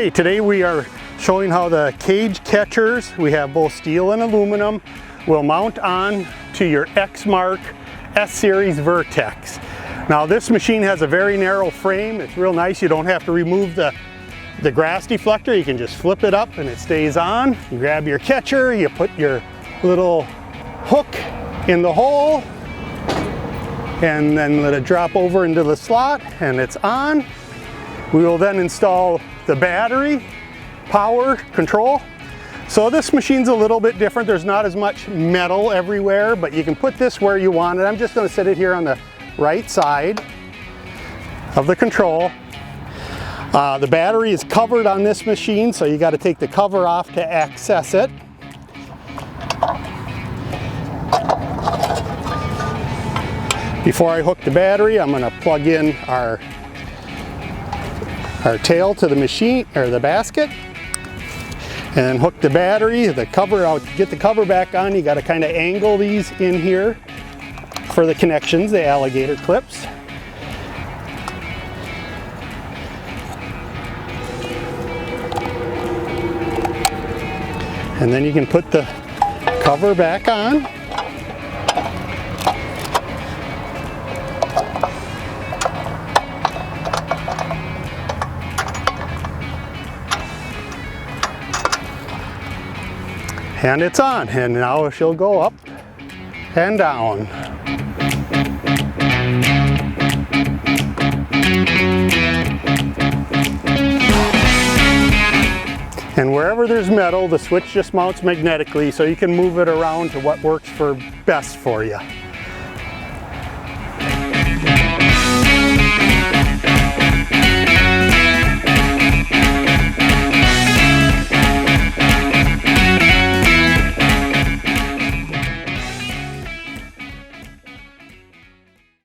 Okay, today we are showing how the Kage Katchers, we have both steel and aluminum, will mount on to your Exmark S-Series Vertex. Now this machine has a very narrow frame. It's real nice. You don't have to remove the grass deflector. You can just flip it up and it stays on. You grab your catcher, you put your little hook in the hole and then let it drop over into the slot and it's on. We will then install the battery, power, control. So this machine's a little bit different. There's not as much metal everywhere, but you can put this where you want it. I'm just going to set it here on the right side of the control. The battery is covered on this machine, so you got to take the cover off to access it. Before I hook the battery, I'm going to plug in our tail to the machine or the basket and hook the battery, the cover out. To get the cover back on, you got to kind of angle these in here for the connections, the alligator clips. And then you can put the cover back on. And it's on, and now she'll go up and down. And wherever there's metal, the switch just mounts magnetically, so you can move it around to what works for best for you.